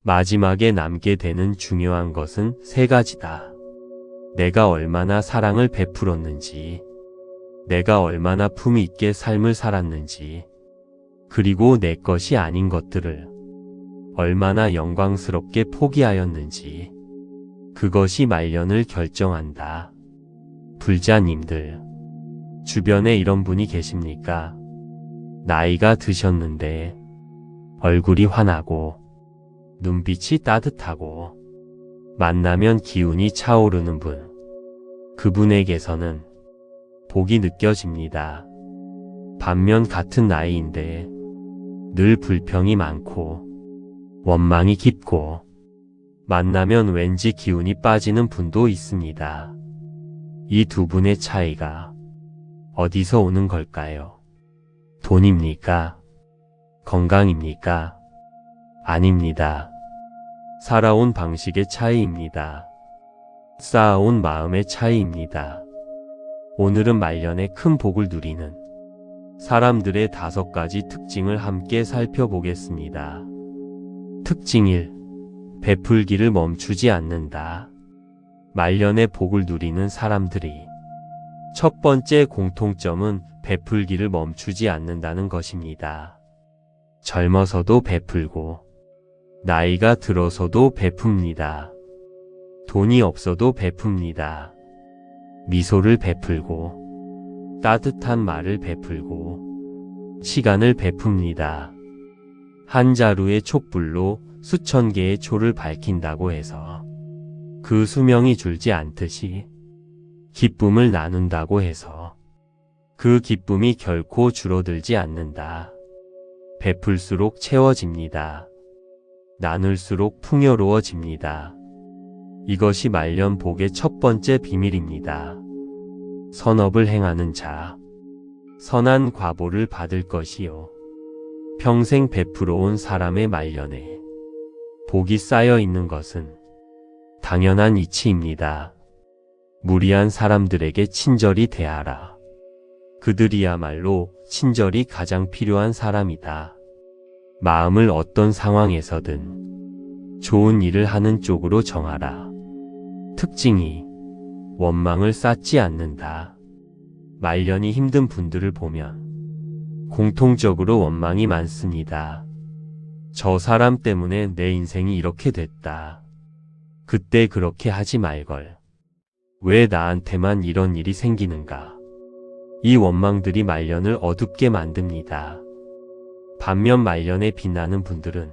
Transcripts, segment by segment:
마지막에 남게 되는 중요한 것은 세 가지다. 내가 얼마나 사랑을 베풀었는지, 내가 얼마나 품위 있게 삶을 살았는지, 그리고 내 것이 아닌 것들을 얼마나 영광스럽게 포기하였는지, 그것이 말년을 결정한다. 불자님들, 주변에 이런 분이 계십니까? 나이가 드셨는데 얼굴이 환하고 눈빛이 따뜻하고 만나면 기운이 차오르는 분. 그분에게서는 복이 느껴집니다. 반면 같은 나이인데 늘 불평이 많고 원망이 깊고 만나면 왠지 기운이 빠지는 분도 있습니다. 이 두 분의 차이가 어디서 오는 걸까요? 돈입니까? 건강입니까? 아닙니다. 살아온 방식의 차이입니다. 쌓아온 마음의 차이입니다. 오늘은 말년에 큰 복을 누리는 사람들의 5가지 특징을 함께 살펴보겠습니다. 특징 1. 베풀기를 멈추지 않는다. 말년에 복을 누리는 사람들이 첫 번째 공통점은 베풀기를 멈추지 않는다는 것입니다. 젊어서도 베풀고 나이가 들어서도 베풉니다. 돈이 없어도 베풉니다. 미소를 베풀고 따뜻한 말을 베풀고 시간을 베풉니다. 한 자루의 촛불로 수천 개의 초를 밝힌다고 해서 그 수명이 줄지 않듯이 기쁨을 나눈다고 해서 그 기쁨이 결코 줄어들지 않는다. 베풀수록 채워집니다. 나눌수록 풍요로워집니다. 이것이 말년 복의 첫 번째 비밀입니다. 선업을 행하는 자, 선한 과보를 받을 것이요. 평생 베풀어 온 사람의 말년에 복이 쌓여 있는 것은 당연한 이치입니다. 무리한 사람들에게 친절히 대하라. 그들이야말로 친절이 가장 필요한 사람이다. 마음을 어떤 상황에서든 좋은 일을 하는 쪽으로 정하라. 특징 2. 원망을 쌓지 않는다. 말년이 힘든 분들을 보면 공통적으로 원망이 많습니다. 저 사람 때문에 내 인생이 이렇게 됐다. 그때 그렇게 하지 말걸. 왜 나한테만 이런 일이 생기는가. 이 원망들이 말년을 어둡게 만듭니다. 반면 말년에 빛나는 분들은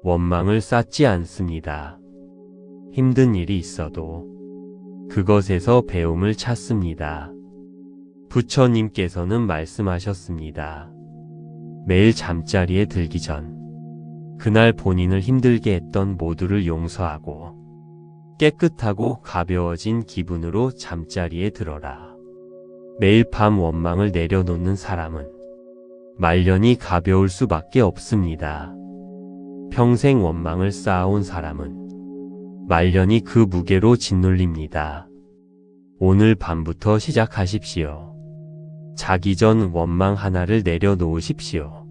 원망을 쌓지 않습니다. 힘든 일이 있어도 그것에서 배움을 찾습니다. 부처님께서는 말씀하셨습니다. 매일 잠자리에 들기 전 그날 본인을 힘들게 했던 모두를 용서하고 깨끗하고 가벼워진 기분으로 잠자리에 들어라. 매일 밤 원망을 내려놓는 사람은 말년이 가벼울 수밖에 없습니다. 평생 원망을 쌓아온 사람은 말년이 그 무게로 짓눌립니다. 오늘 밤부터 시작하십시오. 자기 전 원망 하나를 내려놓으십시오.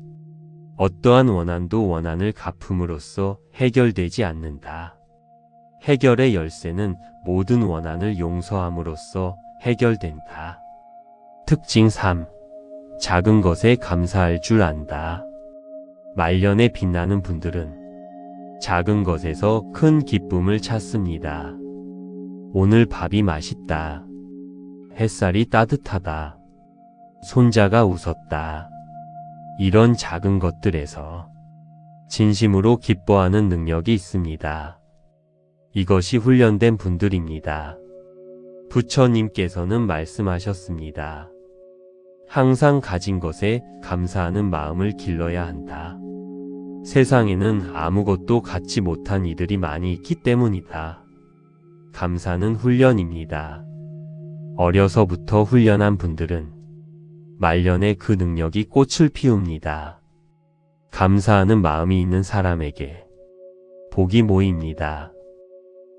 어떠한 원한도 원한을 갚음으로써 해결되지 않는다. 해결의 열쇠는 모든 원한을 용서함으로써 해결된다. 특징 3. 작은 것에 감사할 줄 안다. 말년에 빛나는 분들은 작은 것에서 큰 기쁨을 찾습니다. 오늘 밥이 맛있다. 햇살이 따뜻하다. 손자가 웃었다. 이런 작은 것들에서 진심으로 기뻐하는 능력이 있습니다. 이것이 훈련된 분들입니다. 부처님께서는 말씀하셨습니다. 항상 가진 것에 감사하는 마음을 길러야 한다. 세상에는 아무것도 갖지 못한 이들이 많이 있기 때문이다. 감사는 훈련입니다. 어려서부터 훈련한 분들은 말년에 그 능력이 꽃을 피웁니다. 감사하는 마음이 있는 사람에게 복이 모입니다.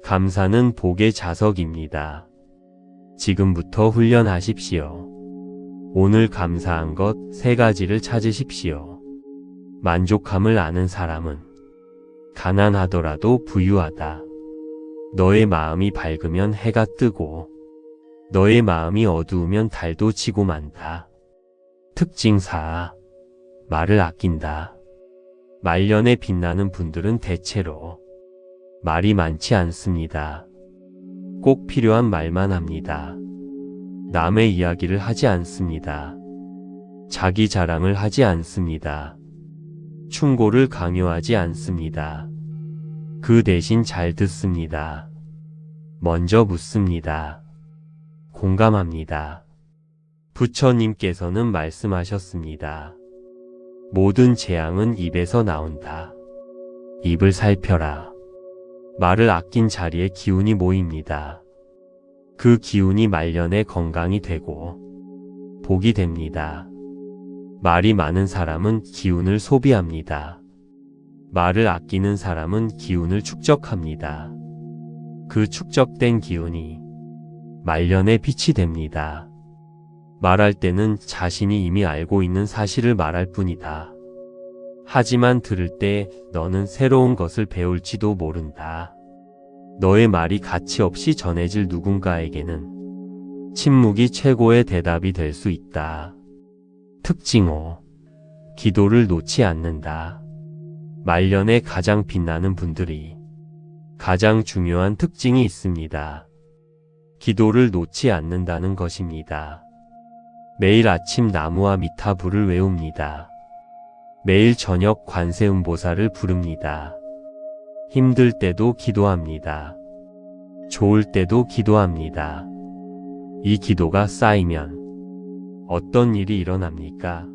감사는 복의 자석입니다. 지금부터 훈련하십시오. 오늘 감사한 것 3가지를 찾으십시오. 만족함을 아는 사람은 가난하더라도 부유하다. 너의 마음이 밝으면 해가 뜨고 너의 마음이 어두우면 달도 지고 만다. 특징 4. 말을 아낀다. 말년에 빛나는 분들은 대체로 말이 많지 않습니다. 꼭 필요한 말만 합니다. 남의 이야기를 하지 않습니다. 자기 자랑을 하지 않습니다. 충고를 강요하지 않습니다. 그 대신 잘 듣습니다. 먼저 묻습니다. 공감합니다. 부처님께서는 말씀하셨습니다. 모든 재앙은 입에서 나온다. 입을 살펴라. 말을 아낀 자리에 기운이 모입니다. 그 기운이 말년에 건강이 되고 복이 됩니다. 말이 많은 사람은 기운을 소비합니다. 말을 아끼는 사람은 기운을 축적합니다. 그 축적된 기운이 말년에 빛이 됩니다. 말할 때는 자신이 이미 알고 있는 사실을 말할 뿐이다. 하지만 들을 때 너는 새로운 것을 배울지도 모른다. 너의 말이 가치 없이 전해질 누군가에게는 침묵이 최고의 대답이 될 수 있다. 특징 5. 기도를 놓지 않는다. 말년에 가장 빛나는 분들이 가장 중요한 특징이 있습니다. 기도를 놓지 않는다는 것입니다. 매일 아침 나무와 미타불을 외웁니다. 매일 저녁 관세음보살을 부릅니다. 힘들 때도 기도합니다. 좋을 때도 기도합니다. 이 기도가 쌓이면 어떤 일이 일어납니까?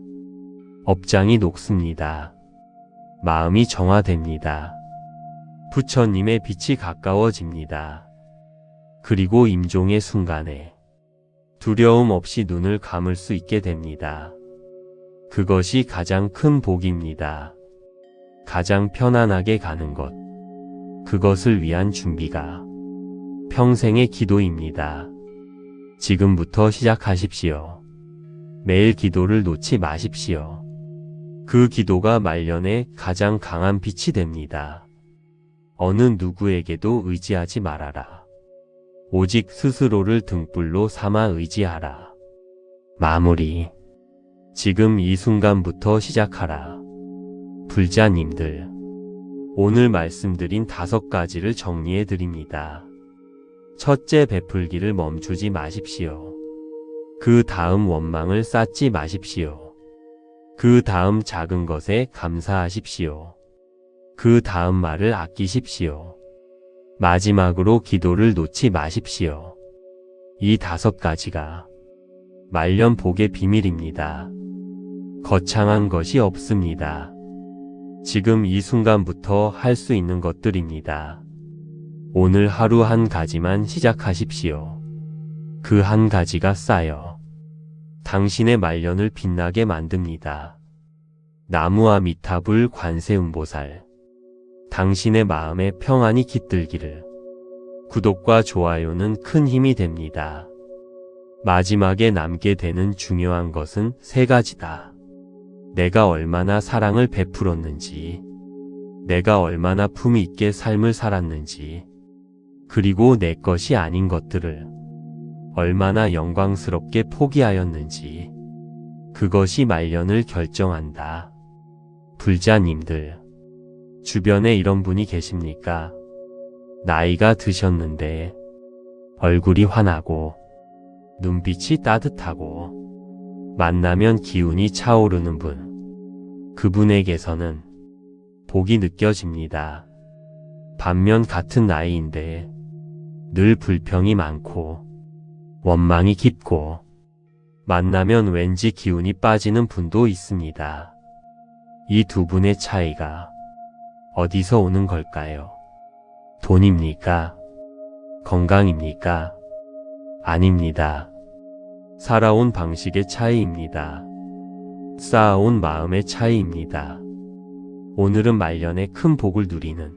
업장이 녹습니다. 마음이 정화됩니다. 부처님의 빛이 가까워집니다. 그리고 임종의 순간에 두려움 없이 눈을 감을 수 있게 됩니다. 그것이 가장 큰 복입니다. 가장 편안하게 가는 것. 그것을 위한 준비가 평생의 기도입니다. 지금부터 시작하십시오. 매일 기도를 놓지 마십시오. 그 기도가 말년에 가장 강한 빛이 됩니다. 어느 누구에게도 의지하지 말아라. 오직 스스로를 등불로 삼아 의지하라. 마무리. 지금 이 순간부터 시작하라. 불자님들, 오늘 말씀드린 5가지를 정리해 드립니다. 첫째, 베풀기를 멈추지 마십시오. 그 다음 원망을 쌓지 마십시오. 그 다음 작은 것에 감사하십시오. 그 다음 말을 아끼십시오. 마지막으로 기도를 놓지 마십시오. 이 5가지가 말년 복의 비밀입니다. 거창한 것이 없습니다. 지금 이 순간부터 할 수 있는 것들입니다. 오늘 하루 한 가지만 시작하십시오. 그 한 가지가 쌓여 당신의 말년을 빛나게 만듭니다. 나무와 미타불 관세음보살, 당신의 마음에 평안이 깃들기를. 구독과 좋아요는 큰 힘이 됩니다. 마지막에 남게 되는 중요한 것은 3가지다. 내가 얼마나 사랑을 베풀었는지, 내가 얼마나 품위 있게 삶을 살았는지, 그리고 내 것이 아닌 것들을 얼마나 영광스럽게 포기하였는지, 그것이 말년을 결정한다. 불자님들, 주변에 이런 분이 계십니까? 나이가 드셨는데 얼굴이 환하고 눈빛이 따뜻하고 만나면 기운이 차오르는 분. 그분에게서는 복이 느껴집니다. 반면 같은 나이인데 늘 불평이 많고 원망이 깊고 만나면 왠지 기운이 빠지는 분도 있습니다. 이 두 분의 차이가 어디서 오는 걸까요? 돈입니까? 건강입니까? 아닙니다. 살아온 방식의 차이입니다. 쌓아온 마음의 차이입니다. 오늘은 말년에 큰 복을 누리는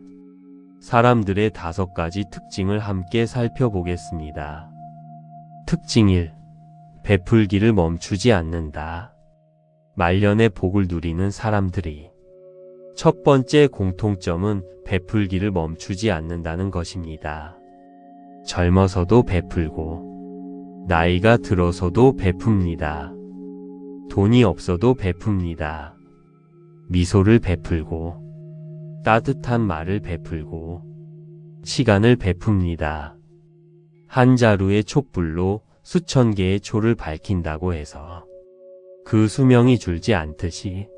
사람들의 5가지 특징을 함께 살펴보겠습니다. 특징 1. 베풀기를 멈추지 않는다. 말년에 복을 누리는 사람들이 첫 번째 공통점은 베풀기를 멈추지 않는다는 것입니다. 젊어서도 베풀고, 나이가 들어서도 베풉니다. 돈이 없어도 베풉니다. 미소를 베풀고, 따뜻한 말을 베풀고, 시간을 베풉니다. 한 자루의 촛불로 수천 개의 초를 밝힌다고 해서 그 수명이 줄지 않듯이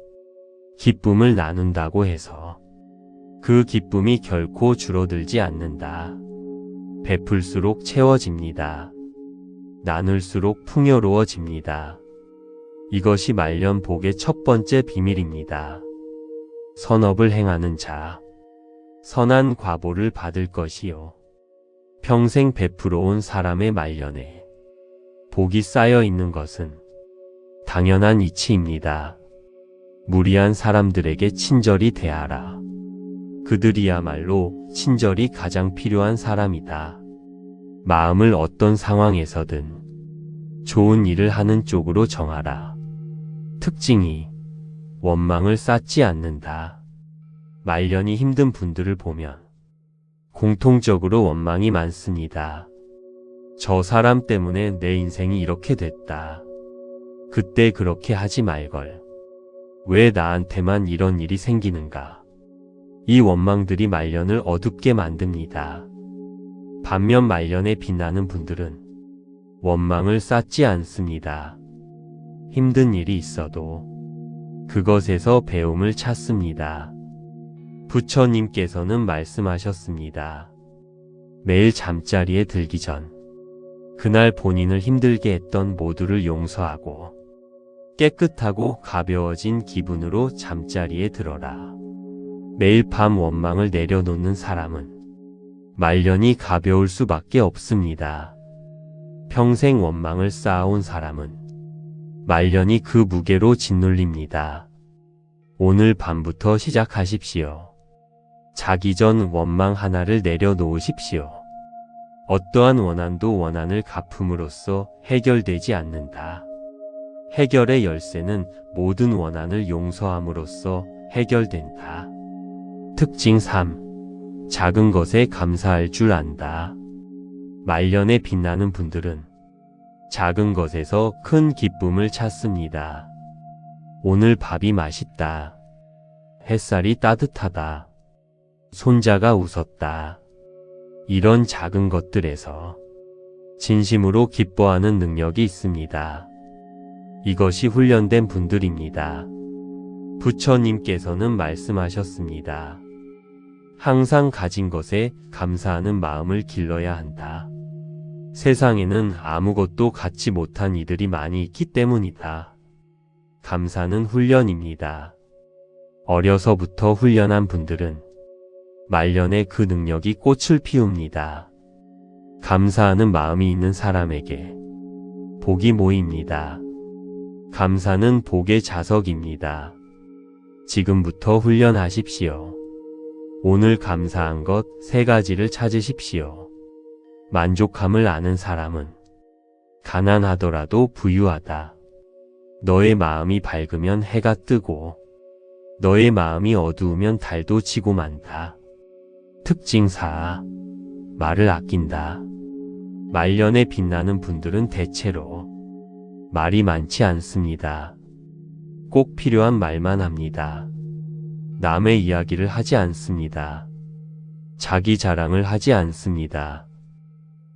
기쁨을 나눈다고 해서 그 기쁨이 결코 줄어들지 않는다. 베풀수록 채워집니다. 나눌수록 풍요로워집니다. 이것이 말년 복의 첫 번째 비밀입니다. 선업을 행하는 자, 선한 과보를 받을 것이요. 평생 베풀어 온 사람의 말년에 복이 쌓여 있는 것은 당연한 이치입니다. 무리한 사람들에게 친절히 대하라. 그들이야말로 친절이 가장 필요한 사람이다. 마음을 어떤 상황에서든 좋은 일을 하는 쪽으로 정하라. 특징이 원망을 쌓지 않는다. 말년이 힘든 분들을 보면 공통적으로 원망이 많습니다. 저 사람 때문에 내 인생이 이렇게 됐다. 그때 그렇게 하지 말걸. 왜 나한테만 이런 일이 생기는가. 이 원망들이 말년을 어둡게 만듭니다. 반면 말년에 빛나는 분들은 원망을 쌓지 않습니다. 힘든 일이 있어도 그것에서 배움을 찾습니다. 부처님께서는 말씀하셨습니다. 매일 잠자리에 들기 전 그날 본인을 힘들게 했던 모두를 용서하고 깨끗하고 가벼워진 기분으로 잠자리에 들어라. 매일 밤 원망을 내려놓는 사람은 말년이 가벼울 수밖에 없습니다. 평생 원망을 쌓아온 사람은 말년이 그 무게로 짓눌립니다. 오늘 밤부터 시작하십시오. 자기 전 원망 하나를 내려놓으십시오. 어떠한 원한도 원한을 갚음으로써 해결되지 않는다. 해결의 열쇠는 모든 원한을 용서함으로써 해결된다. 특징 3. 작은 것에 감사할 줄 안다. 말년에 빛나는 분들은 작은 것에서 큰 기쁨을 찾습니다. 오늘 밥이 맛있다. 햇살이 따뜻하다. 손자가 웃었다. 이런 작은 것들에서 진심으로 기뻐하는 능력이 있습니다. 이것이 훈련된 분들입니다. 부처님께서는 말씀하셨습니다. 항상 가진 것에 감사하는 마음을 길러야 한다. 세상에는 아무것도 갖지 못한 이들이 많이 있기 때문이다. 감사는 훈련입니다. 어려서부터 훈련한 분들은 말년에 그 능력이 꽃을 피웁니다. 감사하는 마음이 있는 사람에게 복이 모입니다. 감사는 복의 자석입니다. 지금부터 훈련하십시오. 오늘 감사한 것 3가지를 찾으십시오. 만족함을 아는 사람은 가난하더라도 부유하다. 너의 마음이 밝으면 해가 뜨고 너의 마음이 어두우면 달도 지고 만다. 특징 4. 말을 아낀다. 말년에 빛나는 분들은 대체로 말이 많지 않습니다. 꼭 필요한 말만 합니다. 남의 이야기를 하지 않습니다. 자기 자랑을 하지 않습니다.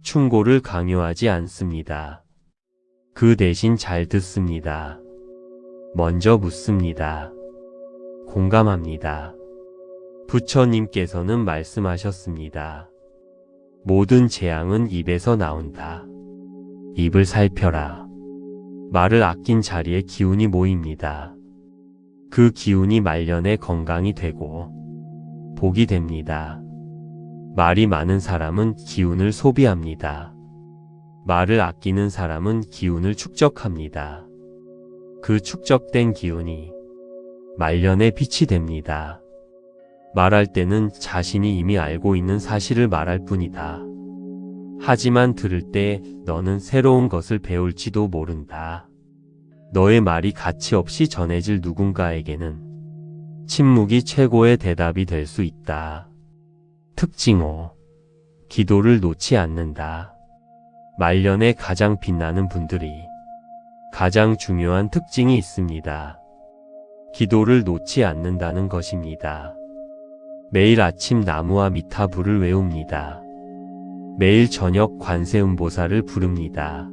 충고를 강요하지 않습니다. 그 대신 잘 듣습니다. 먼저 묻습니다. 공감합니다. 부처님께서는 말씀하셨습니다. 모든 재앙은 입에서 나온다. 입을 살펴라. 말을 아낀 자리에 기운이 모입니다. 그 기운이 말년에 건강이 되고 복이 됩니다. 말이 많은 사람은 기운을 소비합니다. 말을 아끼는 사람은 기운을 축적합니다. 그 축적된 기운이 말년에 빛이 됩니다. 말할 때는 자신이 이미 알고 있는 사실을 말할 뿐이다. 하지만 들을 때 너는 새로운 것을 배울지도 모른다. 너의 말이 가치 없이 전해질 누군가에게는 침묵이 최고의 대답이 될 수 있다. 특징 5. 기도를 놓지 않는다. 말년에 가장 빛나는 분들이 가장 중요한 특징이 있습니다. 기도를 놓지 않는다는 것입니다. 매일 아침 나무와 미타불을 외웁니다. 매일 저녁 관세음보살을 부릅니다.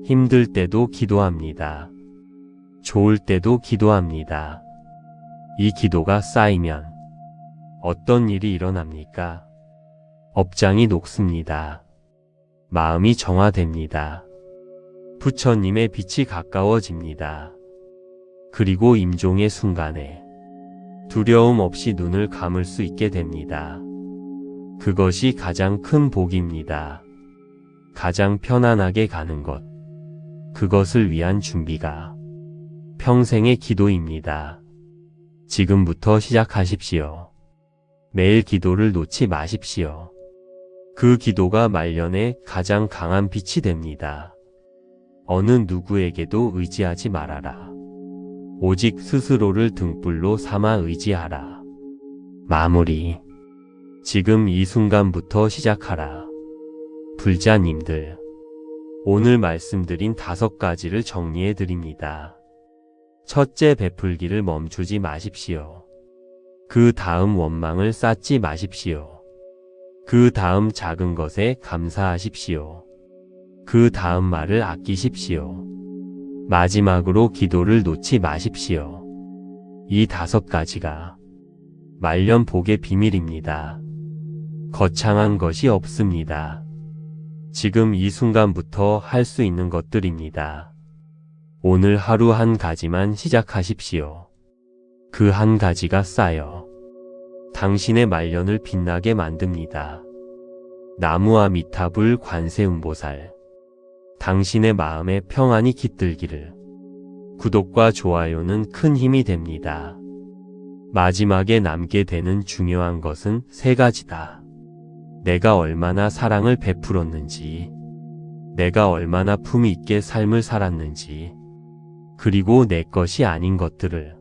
힘들 때도 기도합니다. 좋을 때도 기도합니다. 이 기도가 쌓이면 어떤 일이 일어납니까? 업장이 녹습니다. 마음이 정화됩니다. 부처님의 빛이 가까워집니다. 그리고 임종의 순간에 두려움 없이 눈을 감을 수 있게 됩니다. 그것이 가장 큰 복입니다. 가장 편안하게 가는 것. 그것을 위한 준비가 평생의 기도입니다. 지금부터 시작하십시오. 매일 기도를 놓지 마십시오. 그 기도가 말년에 가장 강한 빛이 됩니다. 어느 누구에게도 의지하지 말아라. 오직 스스로를 등불로 삼아 의지하라. 마무리. 지금 이 순간부터 시작하라. 불자님들, 오늘 말씀드린 5가지를 정리해 드립니다. 첫째, 베풀기를 멈추지 마십시오. 그 다음 원망을 쌓지 마십시오. 그 다음 작은 것에 감사하십시오. 그 다음 말을 아끼십시오. 마지막으로 기도를 놓지 마십시오. 이 5가지가 말년 복의 비밀입니다. 거창한 것이 없습니다. 지금 이 순간부터 할 수 있는 것들입니다. 오늘 하루 한 가지만 시작하십시오. 그 한 가지가 쌓여 당신의 말년을 빛나게 만듭니다. 나무와 미타불 관세음보살, 당신의 마음에 평안이 깃들기를. 구독과 좋아요는 큰 힘이 됩니다. 마지막에 남게 되는 중요한 것은 3가지다. 내가 얼마나 사랑을 베풀었는지, 내가 얼마나 품위 있게 삶을 살았는지, 그리고 내 것이 아닌 것들을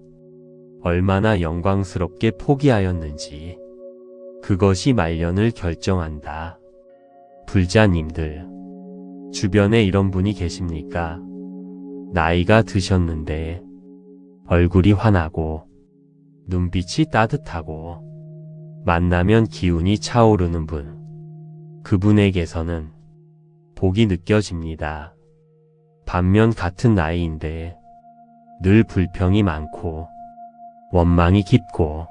얼마나 영광스럽게 포기하였는지, 그것이 말년을 결정한다. 불자님들, 주변에 이런 분이 계십니까? 나이가 드셨는데 얼굴이 환하고 눈빛이 따뜻하고 만나면 기운이 차오르는 분. 그분에게서는 복이 느껴집니다. 반면 같은 나이인데 늘 불평이 많고 원망이 깊고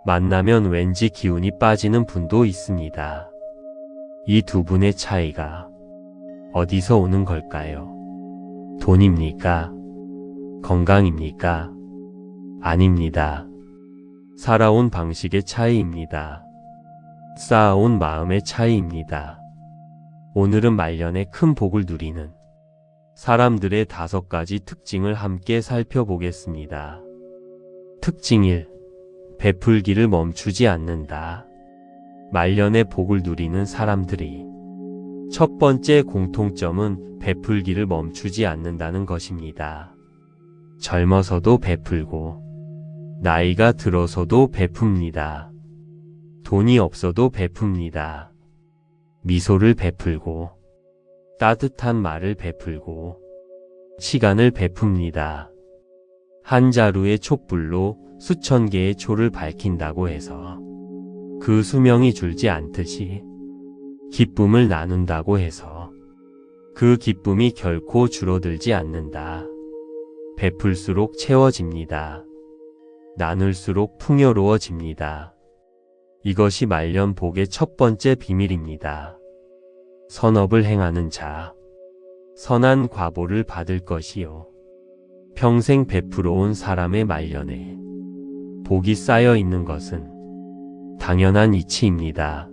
만나면 왠지 기운이 빠지는 분도 있습니다. 이 두 분의 차이가 어디서 오는 걸까요? 돈입니까? 건강입니까? 아닙니다. 살아온 방식의 차이입니다. 쌓아온 마음의 차이입니다. 오늘은 말년에 큰 복을 누리는 사람들의 5가지 특징을 함께 살펴보겠습니다. 특징 1. 베풀기를 멈추지 않는다. 말년에 복을 누리는 사람들이 첫 번째 공통점은 베풀기를 멈추지 않는다는 것입니다. 젊어서도 베풀고 나이가 들어서도 베풉니다. 돈이 없어도 베풉니다. 미소를 베풀고 따뜻한 말을 베풀고 시간을 베풉니다. 한 자루의 촛불로 수천 개의 초를 밝힌다고 해서 그 수명이 줄지 않듯이 기쁨을 나눈다고 해서 그 기쁨이 결코 줄어들지 않는다. 베풀수록 채워집니다. 나눌수록 풍요로워집니다. 이것이 말년 복의 첫 번째 비밀입니다. 선업을 행하는 자, 선한 과보를 받을 것이요. 평생 베풀어 온 사람의 말년에 복이 쌓여 있는 것은 당연한 이치입니다.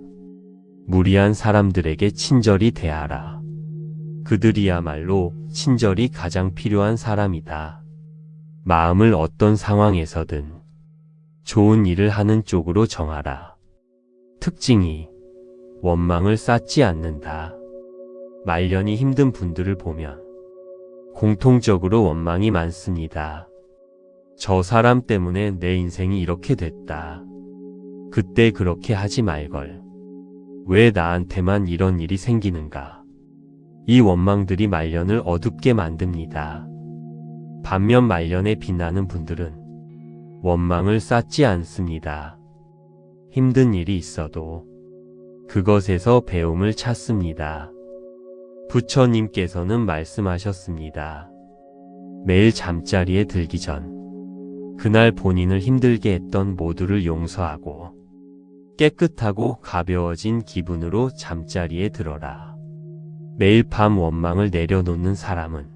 무리한 사람들에게 친절히 대하라. 그들이야말로 친절이 가장 필요한 사람이다. 마음을 어떤 상황에서든 좋은 일을 하는 쪽으로 정하라. 특징이 원망을 쌓지 않는다. 말년이 힘든 분들을 보면 공통적으로 원망이 많습니다. 저 사람 때문에 내 인생이 이렇게 됐다. 그때 그렇게 하지 말걸. 왜 나한테만 이런 일이 생기는가. 이 원망들이 말년을 어둡게 만듭니다. 반면 말년에 빛나는 분들은 원망을 쌓지 않습니다. 힘든 일이 있어도 그것에서 배움을 찾습니다. 부처님께서는 말씀하셨습니다. 매일 잠자리에 들기 전 그날 본인을 힘들게 했던 모두를 용서하고 깨끗하고 가벼워진 기분으로 잠자리에 들어라. 매일 밤 원망을 내려놓는 사람은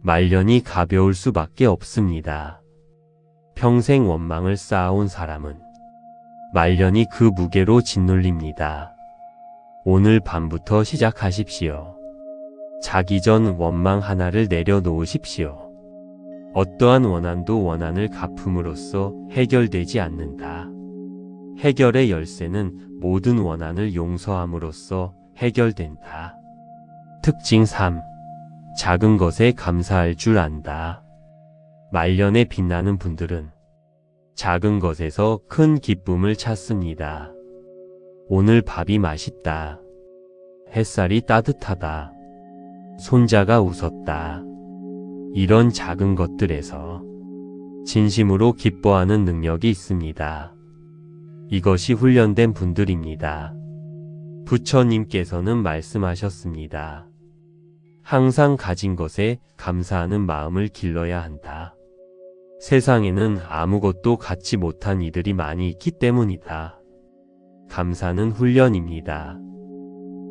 말년이 가벼울 수밖에 없습니다. 평생 원망을 쌓아온 사람은 말년이 그 무게로 짓눌립니다. 오늘 밤부터 시작하십시오. 자기 전 원망 하나를 내려놓으십시오. 어떠한 원한도 원한을 갚음으로써 해결되지 않는다. 해결의 열쇠는 모든 원한을 용서함으로써 해결된다. 특징 3. 작은 것에 감사할 줄 안다. 말년에 빛나는 분들은 작은 것에서 큰 기쁨을 찾습니다. 오늘 밥이 맛있다. 햇살이 따뜻하다. 손자가 웃었다. 이런 작은 것들에서 진심으로 기뻐하는 능력이 있습니다. 이것이 훈련된 분들입니다. 부처님께서는 말씀하셨습니다. 항상 가진 것에 감사하는 마음을 길러야 한다. 세상에는 아무것도 갖지 못한 이들이 많이 있기 때문이다. 감사는 훈련입니다.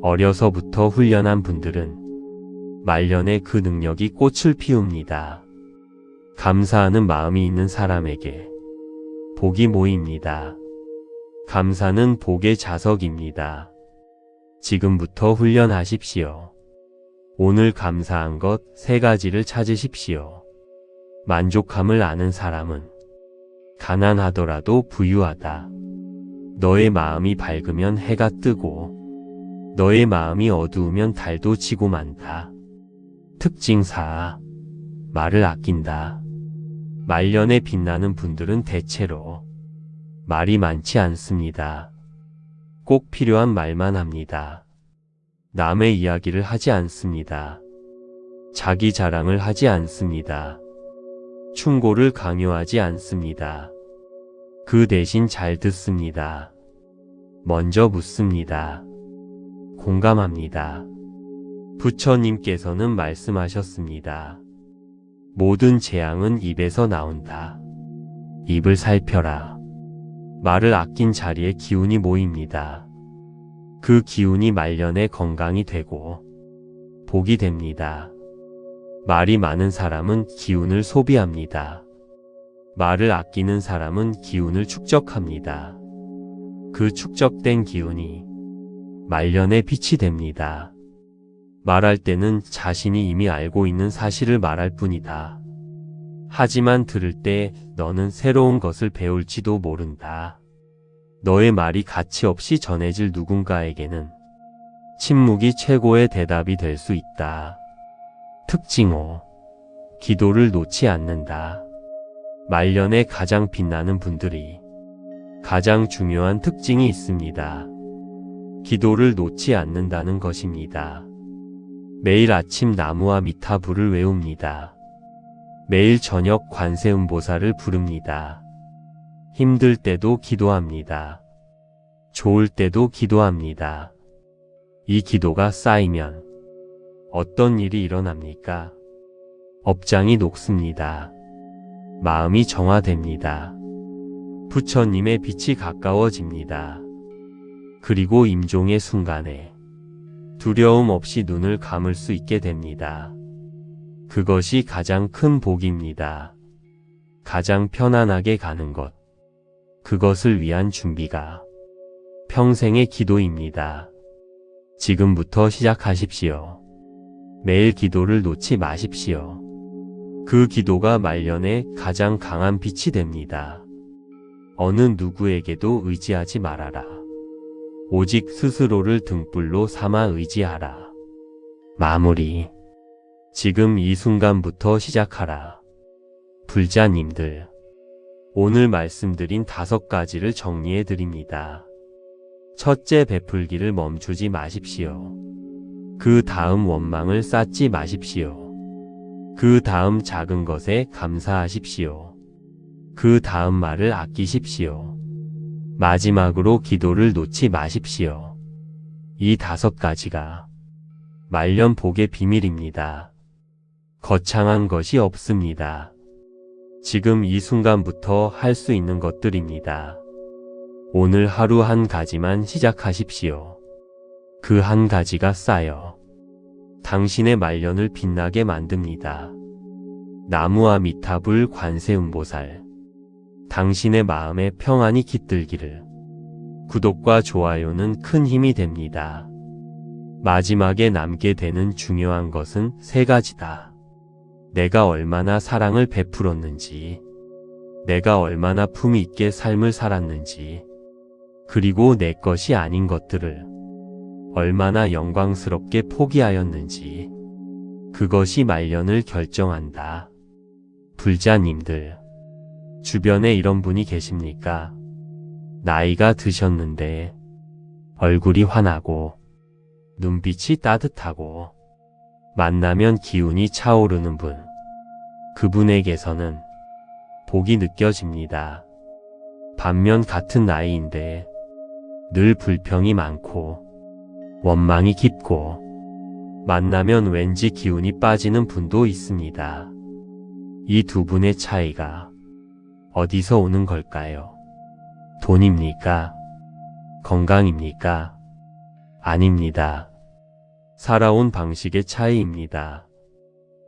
어려서부터 훈련한 분들은 말년에 그 능력이 꽃을 피웁니다. 감사하는 마음이 있는 사람에게 복이 모입니다. 감사는 복의 자석입니다. 지금부터 훈련하십시오. 오늘 감사한 것 3가지를 찾으십시오. 만족함을 아는 사람은 가난하더라도 부유하다. 너의 마음이 밝으면 해가 뜨고 너의 마음이 어두우면 달도 지고 만다. 특징 4. 말을 아낀다. 말년에 빛나는 분들은 대체로 말이 많지 않습니다. 꼭 필요한 말만 합니다. 남의 이야기를 하지 않습니다. 자기 자랑을 하지 않습니다. 충고를 강요하지 않습니다. 그 대신 잘 듣습니다. 먼저 묻습니다. 공감합니다. 부처님께서는 말씀하셨습니다. 모든 재앙은 입에서 나온다. 입을 살펴라. 말을 아낀 자리에 기운이 모입니다. 그 기운이 말년에 건강이 되고 복이 됩니다. 말이 많은 사람은 기운을 소비합니다. 말을 아끼는 사람은 기운을 축적합니다. 그 축적된 기운이 말년에 빛이 됩니다. 말할 때는 자신이 이미 알고 있는 사실을 말할 뿐이다. 하지만 들을 때 너는 새로운 것을 배울지도 모른다. 너의 말이 가치 없이 전해질 누군가에게는 침묵이 최고의 대답이 될 수 있다. 특징 5. 기도를 놓지 않는다. 말년에 가장 빛나는 분들이 가장 중요한 특징이 있습니다. 기도를 놓지 않는다는 것입니다. 매일 아침 나무와 미타불을 외웁니다. 매일 저녁 관세음보살을 부릅니다. 힘들 때도 기도합니다. 좋을 때도 기도합니다. 이 기도가 쌓이면 어떤 일이 일어납니까? 업장이 녹습니다. 마음이 정화됩니다. 부처님의 빛이 가까워집니다. 그리고 임종의 순간에 두려움 없이 눈을 감을 수 있게 됩니다. 그것이 가장 큰 복입니다. 가장 편안하게 가는 것. 그것을 위한 준비가 평생의 기도입니다. 지금부터 시작하십시오. 매일 기도를 놓지 마십시오. 그 기도가 말년에 가장 강한 빛이 됩니다. 어느 누구에게도 의지하지 말아라. 오직 스스로를 등불로 삼아 의지하라. 마무리. 지금 이 순간부터 시작하라. 불자님들, 오늘 말씀드린 5가지를 정리해 드립니다. 첫째, 베풀기를 멈추지 마십시오. 그 다음 원망을 쌓지 마십시오. 그 다음 작은 것에 감사하십시오. 그 다음 말을 아끼십시오. 마지막으로 기도를 놓지 마십시오. 이 5가지가 말년 복의 비밀입니다. 거창한 것이 없습니다. 지금 이 순간부터 할 수 있는 것들입니다. 오늘 하루 한 가지만 시작하십시오. 그 한 가지가 쌓여 당신의 말년을 빛나게 만듭니다. 나무와 미타불 관세음보살, 당신의 마음에 평안이 깃들기를. 구독과 좋아요는 큰 힘이 됩니다. 마지막에 남게 되는 중요한 것은 3가지다. 내가 얼마나 사랑을 베풀었는지, 내가 얼마나 품위 있게 삶을 살았는지, 그리고 내 것이 아닌 것들을 얼마나 영광스럽게 포기하였는지, 그것이 말년을 결정한다. 불자님들, 주변에 이런 분이 계십니까? 나이가 드셨는데 얼굴이 환하고 눈빛이 따뜻하고 만나면 기운이 차오르는 분, 그분에게서는 복이 느껴집니다. 반면 같은 나이인데 늘 불평이 많고 원망이 깊고 만나면 왠지 기운이 빠지는 분도 있습니다. 이 2분의 차이가 어디서 오는 걸까요? 돈입니까? 건강입니까? 아닙니다. 살아온 방식의 차이입니다.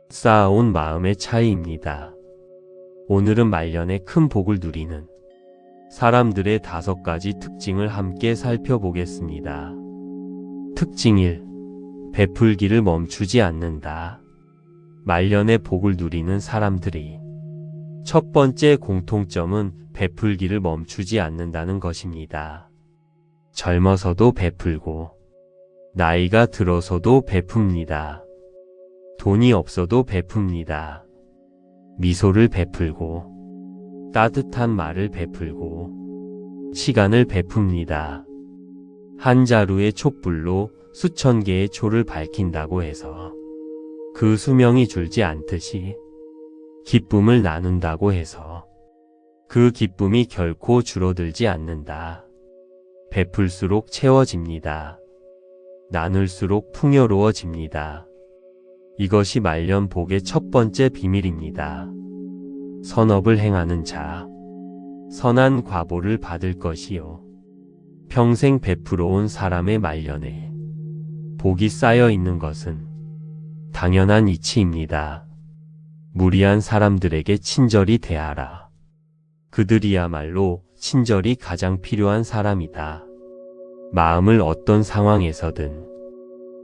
쌓아온 마음의 차이입니다. 오늘은 말년에 큰 복을 누리는 사람들의 5가지 특징을 함께 살펴보겠습니다. 특징 1. 베풀기를 멈추지 않는다. 말년에 복을 누리는 사람들이 첫 번째 공통점은 베풀기를 멈추지 않는다는 것입니다. 젊어서도 베풀고 나이가 들어서도 베풉니다. 돈이 없어도 베풉니다. 미소를 베풀고 따뜻한 말을 베풀고 시간을 베풉니다. 한 자루의 촛불로 수천 개의 초를 밝힌다고 해서 그 수명이 줄지 않듯이 기쁨을 나눈다고 해서 그 기쁨이 결코 줄어들지 않는다. 베풀수록 채워집니다. 나눌수록 풍요로워집니다. 이것이 말년 복의 첫 번째 비밀입니다. 선업을 행하는 자, 선한 과보를 받을 것이요. 평생 베풀어 온 사람의 말년에 복이 쌓여 있는 것은 당연한 이치입니다. 무리한 사람들에게 친절히 대하라. 그들이야말로 친절이 가장 필요한 사람이다. 마음을 어떤 상황에서든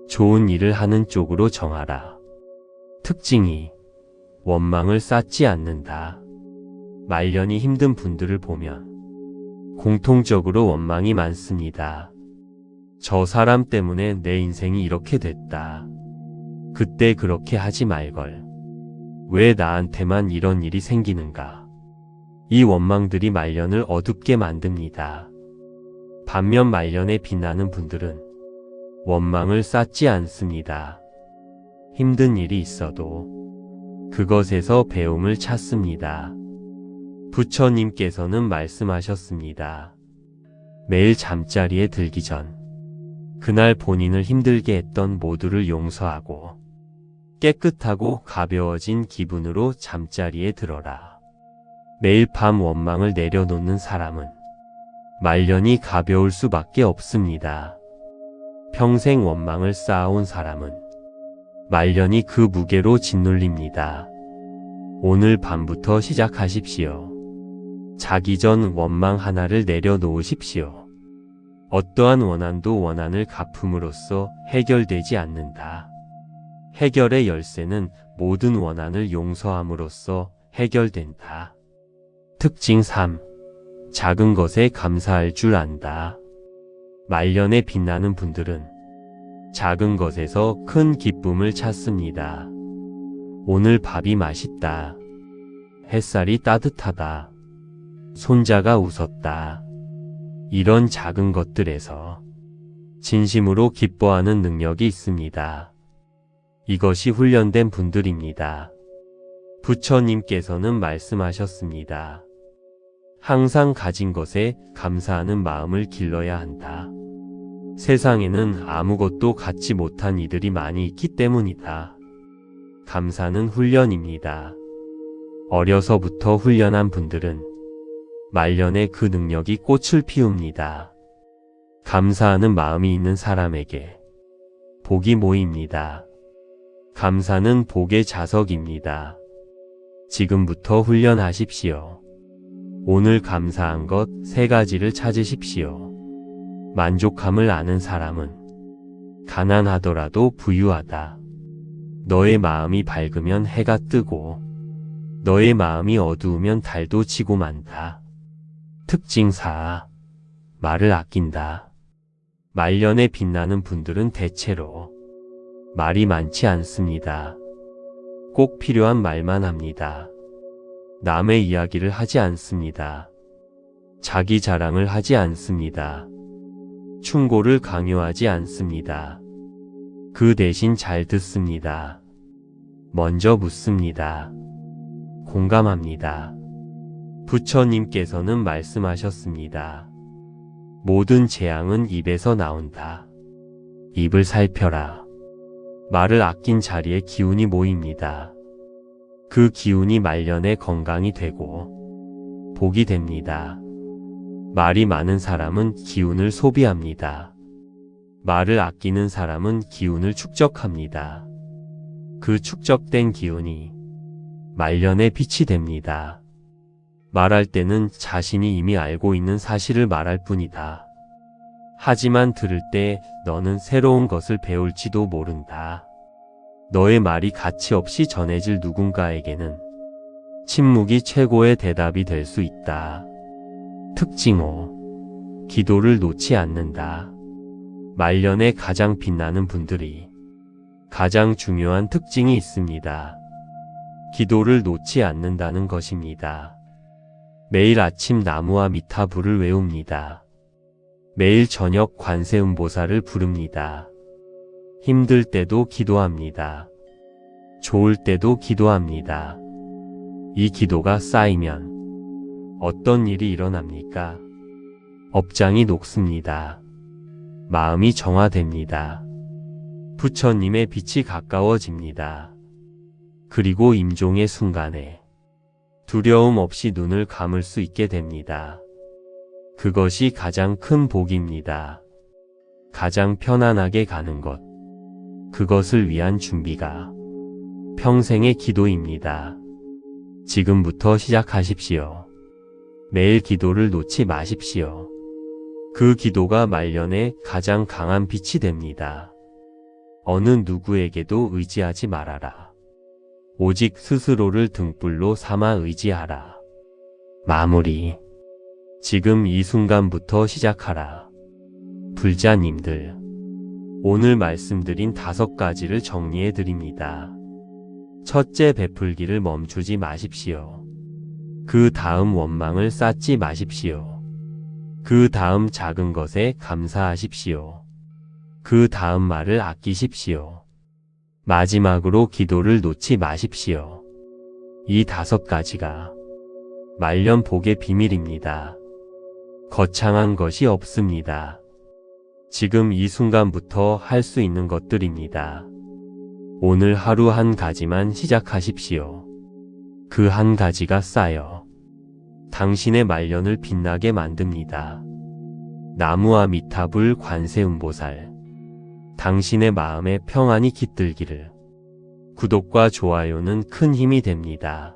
좋은 일을 하는 쪽으로 정하라. 특징 2. 원망을 쌓지 않는다. 말년이 힘든 분들을 보면 공통적으로 원망이 많습니다. 저 사람 때문에 내 인생이 이렇게 됐다. 그때 그렇게 하지 말걸. 왜 나한테만 이런 일이 생기는가. 이 원망들이 말년을 어둡게 만듭니다. 반면 말년에 빛나는 분들은 원망을 쌓지 않습니다. 힘든 일이 있어도 그것에서 배움을 찾습니다. 부처님께서는 말씀하셨습니다. 매일 잠자리에 들기 전 그날 본인을 힘들게 했던 모두를 용서하고 깨끗하고 가벼워진 기분으로 잠자리에 들어라. 매일 밤 원망을 내려놓는 사람은 말년이 가벼울 수밖에 없습니다. 평생 원망을 쌓아온 사람은 말년이 그 무게로 짓눌립니다. 오늘 밤부터 시작하십시오. 자기 전 원망 하나를 내려놓으십시오. 어떠한 원한도 원한을 갚음으로써 해결되지 않는다. 해결의 열쇠는 모든 원한을 용서함으로써 해결된다. 특징 3. 작은 것에 감사할 줄 안다. 말년에 빛나는 분들은 작은 것에서 큰 기쁨을 찾습니다. 오늘 밥이 맛있다. 햇살이 따뜻하다. 손자가 웃었다. 이런 작은 것들에서 진심으로 기뻐하는 능력이 있습니다. 이것이 훈련된 분들입니다. 부처님께서는 말씀하셨습니다. 항상 가진 것에 감사하는 마음을 길러야 한다. 세상에는 아무것도 갖지 못한 이들이 많이 있기 때문이다. 감사는 훈련입니다. 어려서부터 훈련한 분들은 말년에 그 능력이 꽃을 피웁니다. 감사하는 마음이 있는 사람에게 복이 모입니다. 감사는 복의 자석입니다. 지금부터 훈련하십시오. 오늘 감사한 것 3가지를 찾으십시오. 만족함을 아는 사람은 가난하더라도 부유하다. 너의 마음이 밝으면 해가 뜨고 너의 마음이 어두우면 달도 지고 만다. 특징 4. 말을 아낀다. 말년에 빛나는 분들은 대체로 말이 많지 않습니다. 꼭 필요한 말만 합니다. 남의 이야기를 하지 않습니다. 자기 자랑을 하지 않습니다. 충고를 강요하지 않습니다. 그 대신 잘 듣습니다. 먼저 묻습니다. 공감합니다. 부처님께서는 말씀하셨습니다. 모든 재앙은 입에서 나온다. 입을 살펴라. 말을 아낀 자리에 기운이 모입니다. 그 기운이 말년에 건강이 되고 복이 됩니다. 말이 많은 사람은 기운을 소비합니다. 말을 아끼는 사람은 기운을 축적합니다. 그 축적된 기운이 말년에 빛이 됩니다. 말할 때는 자신이 이미 알고 있는 사실을 말할 뿐이다. 하지만 들을 때 너는 새로운 것을 배울지도 모른다. 너의 말이 가치 없이 전해질 누군가에게는 침묵이 최고의 대답이 될 수 있다. 특징 5. 기도를 놓지 않는다. 말년에 가장 빛나는 분들이 가장 중요한 특징이 있습니다. 기도를 놓지 않는다는 것입니다. 매일 아침 나무와 미타불을 외웁니다. 매일 저녁 관세음보살을 부릅니다. 힘들 때도 기도합니다. 좋을 때도 기도합니다. 이 기도가 쌓이면 어떤 일이 일어납니까? 업장이 녹습니다. 마음이 정화됩니다. 부처님의 빛이 가까워집니다. 그리고 임종의 순간에 두려움 없이 눈을 감을 수 있게 됩니다. 그것이 가장 큰 복입니다. 가장 편안하게 가는 것. 그것을 위한 준비가 평생의 기도입니다. 지금부터 시작하십시오. 매일 기도를 놓지 마십시오. 그 기도가 말년에 가장 강한 빛이 됩니다. 어느 누구에게도 의지하지 말아라. 오직 스스로를 등불로 삼아 의지하라. 마무리. 지금 이 순간부터 시작하라. 불자님들, 오늘 말씀드린 5가지를 정리해 드립니다. 첫째, 베풀기를 멈추지 마십시오. 그 다음 원망을 쌓지 마십시오. 그 다음 작은 것에 감사하십시오. 그 다음 말을 아끼십시오. 마지막으로 기도를 놓지 마십시오. 이 5가지가 말년 복의 비밀입니다. 거창한 것이 없습니다. 지금 이 순간부터 할 수 있는 것들입니다. 오늘 하루 한 가지만 시작하십시오. 그 한 가지가 쌓여 당신의 말년을 빛나게 만듭니다. 나무와 미타불 관세음보살, 당신의 마음에 평안이 깃들기를. 구독과 좋아요는 큰 힘이 됩니다.